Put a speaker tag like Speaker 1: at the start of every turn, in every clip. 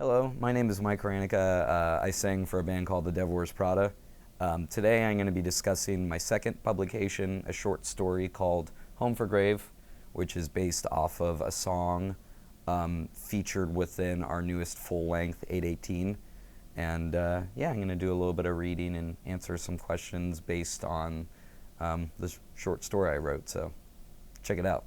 Speaker 1: Hello, my name is Mike Hranica. I sang for a band called the Devil Wears Prada. Today I'm going to be discussing my second publication, a short story called Home for Grave, which is based off of a song featured within our newest full-length 818. And yeah, I'm going to do a little bit of reading and answer some questions based on this short story I wrote, so check it out.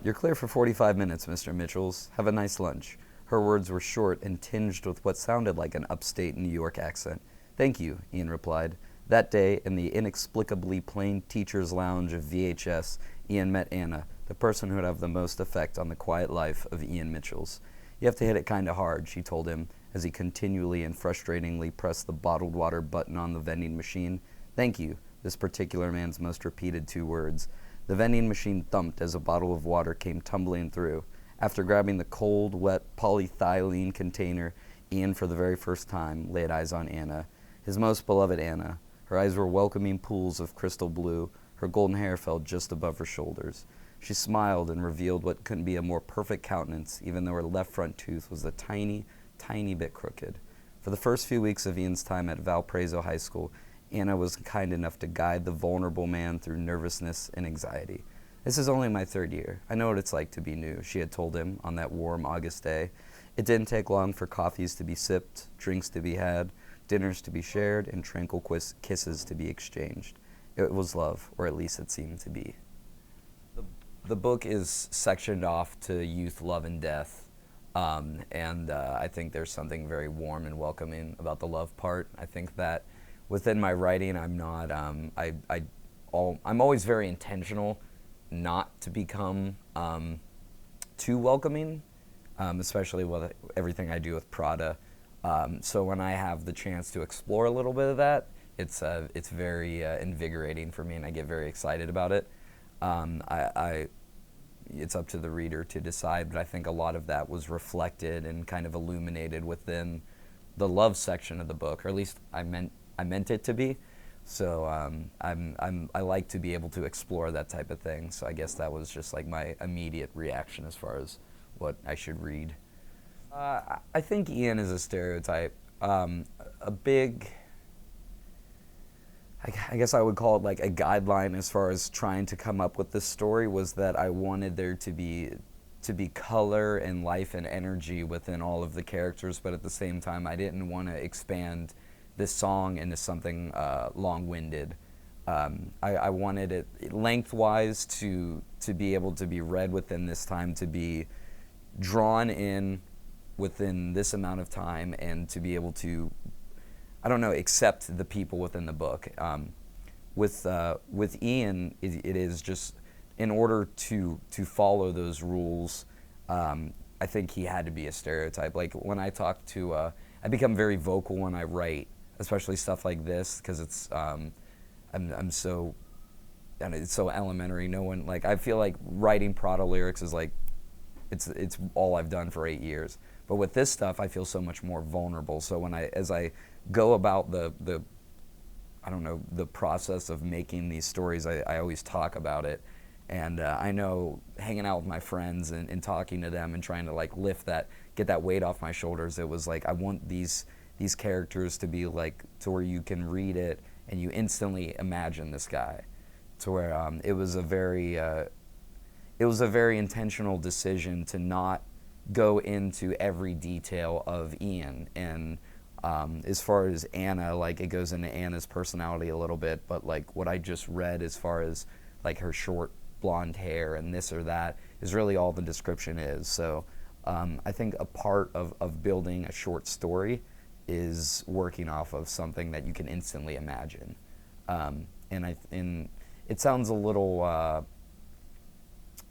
Speaker 1: You're clear for 45 minutes, Mr. Mitchells. Have a nice lunch. Her words were short and tinged with what sounded like an upstate New York accent. Thank you, Ian replied. That day, in the inexplicably plain teacher's lounge of VHS, Ian met Anna, the person who would have the most effect on the quiet life of Ian Mitchells. You have to hit it kind of hard, she told him, as he continually and frustratingly pressed the bottled water button on the vending machine. Thank you, this particular man's most repeated two words. The vending machine thumped as a bottle of water came tumbling through. After grabbing the cold, wet polyethylene container, Ian, for the very first time, laid eyes on Anna, his most beloved Anna. Her eyes were welcoming pools of crystal blue. Her golden hair fell just above her shoulders. She smiled and revealed what couldn't be a more perfect countenance, even though her left front tooth was a tiny, tiny bit crooked. For the first few weeks of Ian's time at Valparaiso High School, Anna was kind enough to guide the vulnerable man through nervousness and anxiety. This is only my third year. I know what it's like to be new, she had told him on that warm August day. It didn't take long for coffees to be sipped, drinks to be had, dinners to be shared, and tranquil kisses to be exchanged. It was love, or at least it seemed to be. The book is sectioned off to youth, love, and death. I think there's something very warm and welcoming about the love part. I think that within my writing, I'm not. I'm always very intentional not to become too welcoming, especially with everything I do with Prada. So when I have the chance to explore a little bit of that, it's very invigorating for me, and I get very excited about it. It's up to the reader to decide, but I think a lot of that was reflected and kind of illuminated within the love section of the book, or at least I meant it to be. So I like to be able to explore that type of thing. So I guess that was just like my immediate reaction as far as what I should read. I think Ian is a stereotype. A big, I guess I would call it like a guideline as far as trying to come up with this story was that I wanted there to be color and life and energy within all of the characters, but at the same time I didn't want to expand this song into something long-winded. I wanted it lengthwise to be able to be read within this time, to be drawn in within this amount of time, and to be able to, I don't know, accept the people within the book. With Ian, it is just in order to follow those rules. I think he had to be a stereotype. Like when I talk to, I become very vocal when I write, especially stuff like this, because it's I'm so, and it's so elementary. No one, like, I feel like writing Prada lyrics is like it's all I've done for 8 years. But with this stuff, I feel so much more vulnerable. So as I go about the I don't know, the process of making these stories, I always talk about it. And I know hanging out with my friends and talking to them and trying to like get that weight off my shoulders, it was like I want these characters to be like to where you can read it and you instantly imagine this guy, to where it was a very intentional decision to not go into every detail of Ian. And as far as Anna, like it goes into Anna's personality a little bit, but like what I just read as far as like her short blonde hair and this or that is really all the description is. So I think a part of building a short story is working off of something that you can instantly imagine. And it sounds a little, I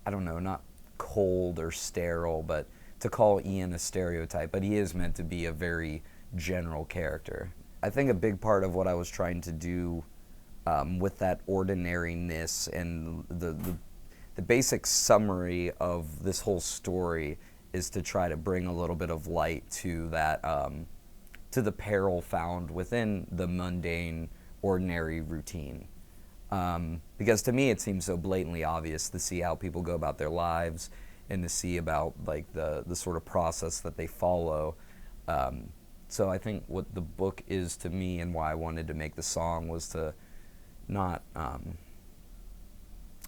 Speaker 1: don't know, not cold or sterile, but to call Ian a stereotype, but he is meant to be a very general character. I think a big part of what I was trying to do with that ordinariness and the basic summary of this whole story is to try to bring a little bit of light to that, to the peril found within the mundane, ordinary routine. Because to me it seems so blatantly obvious to see how people go about their lives and to see about like the sort of process that they follow. So I think what the book is to me and why I wanted to make the song was to not, I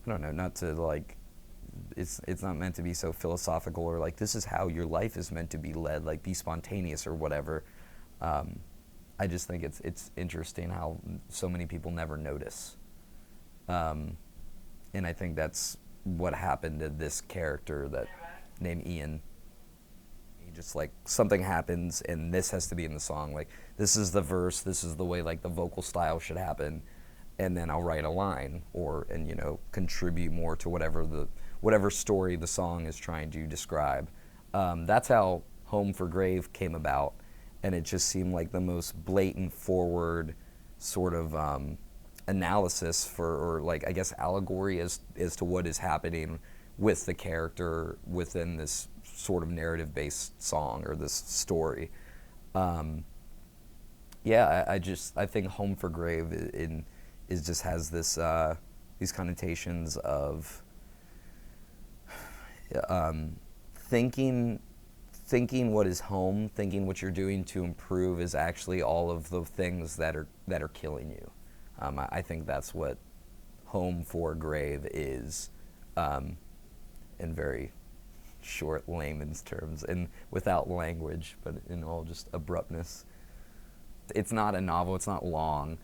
Speaker 1: don't know, not to like, it's not meant to be so philosophical or like this is how your life is meant to be led, like be spontaneous or whatever. I just think it's interesting how so many people never notice. And I think that's what happened to this character that named Ian. He just like something happens and this has to be in the song. Like this is the verse, this is the way like the vocal style should happen, and then I'll write a line and you know contribute more to whatever story the song is trying to describe. That's how Home for Grave came about, and it just seemed like the most blatant forward sort of analysis or like I guess allegory as to what is happening with the character within this sort of narrative-based song or this story. Yeah, I think Home for Grave is just has this these connotations of thinking what is home, thinking what you're doing to improve is actually all of the things that are killing you. I think that's what Home for Grave is, in very short layman's terms and without language, but in all just abruptness. It's not a novel, it's not long.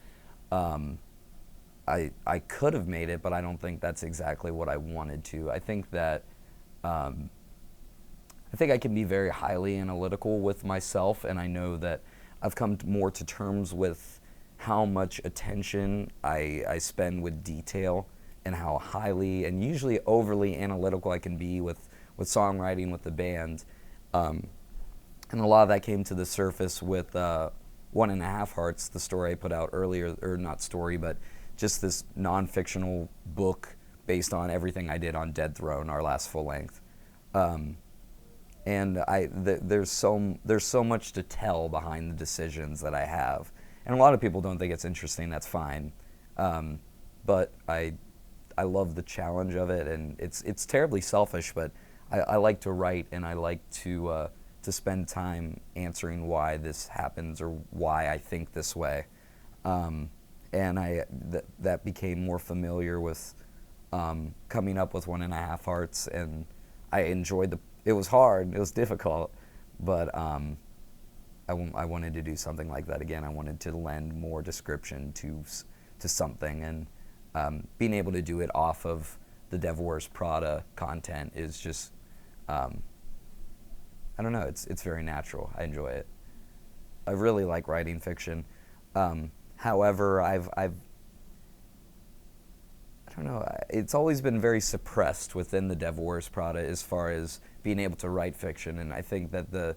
Speaker 1: I could have made it, but I don't think that's exactly what I wanted to. I think that I think I can be very highly analytical with myself, and I know that I've come more to terms with how much attention I spend with detail and how highly and usually overly analytical I can be with songwriting with the band. And a lot of that came to the surface with 1.5 Hearts, the story I put out earlier, or not story, but just this non-fictional book based on everything I did on Dead Throne, our last full length. And there's so much to tell behind the decisions that I have. And a lot of people don't think it's interesting, that's fine. But I love the challenge of it, and it's terribly selfish, but I like to write, and I like to spend time answering why this happens or why I think this way. And that became more familiar with coming up with 1.5 Hearts, and I enjoyed it was hard, it was difficult, but I wanted to do something like that again. I wanted to lend more description to something, and being able to do it off of the Devil Wears Prada content is just, I don't know, it's very natural. I enjoy it. I really like writing fiction. However, I don't know, it's always been very suppressed within the Devil Wears Prada as far as being able to write fiction, and I think that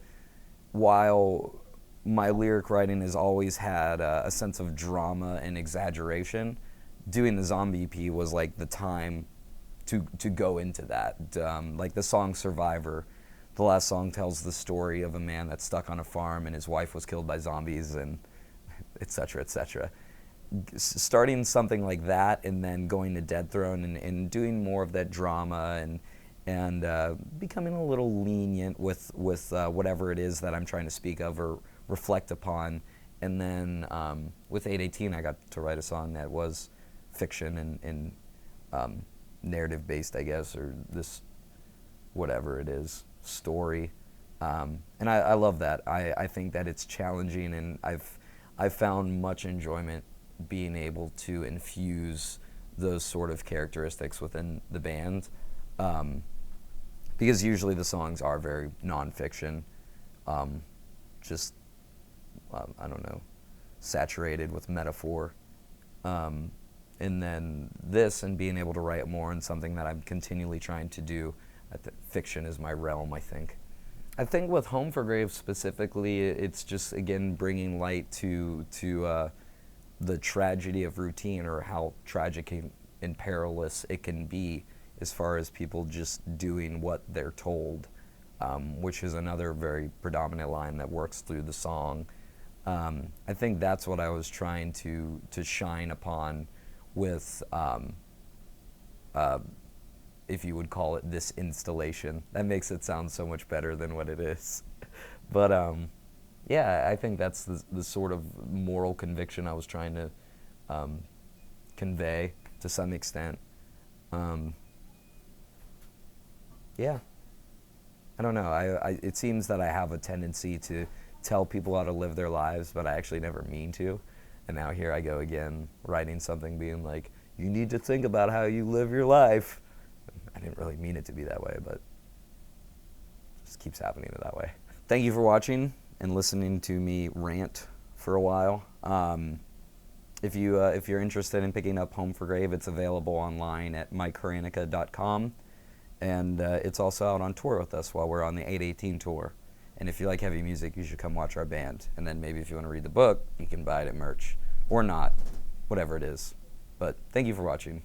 Speaker 1: while my lyric writing has always had a sense of drama and exaggeration, doing the zombie EP was like the time to go into that. Like the song Survivor, the last song tells the story of a man that's stuck on a farm and his wife was killed by zombies, and et cetera, et cetera. Starting something like that and then going to Dead Throne and doing more of that drama and becoming a little lenient with whatever it is that I'm trying to speak of or reflect upon. And then with 818, I got to write a song that was fiction and narrative-based, I guess, or this, whatever it is, story. And I love that. I think that it's challenging, and I've found much enjoyment being able to infuse those sort of characteristics within the band. Because usually the songs are very nonfiction, just, I don't know, saturated with metaphor. And then this, and being able to write more on something that I'm continually trying to do, fiction is my realm, I think. I think with Home for Grave specifically, it's just, again, bringing light to the tragedy of routine, or how tragic and perilous it can be as far as people just doing what they're told, which is another very predominant line that works through the song. I think that's what I was trying to shine upon with if you would call it this installation. That makes it sound so much better than what it is. But yeah, I think that's the sort of moral conviction I was trying to convey to some extent. Yeah. I don't know. It seems that I have a tendency to tell people how to live their lives, but I actually never mean to. And now here I go again, writing something being like, you need to think about how you live your life. I didn't really mean it to be that way, but it just keeps happening that way. Thank you for watching and listening to me rant for a while. If you're interested in picking up Home for Grave, it's available online at Hranica.com. And it's also out on tour with us while we're on the 818 tour. And if you like heavy music, you should come watch our band. And then maybe if you want to read the book, you can buy it at merch. Or not. Whatever it is. But thank you for watching.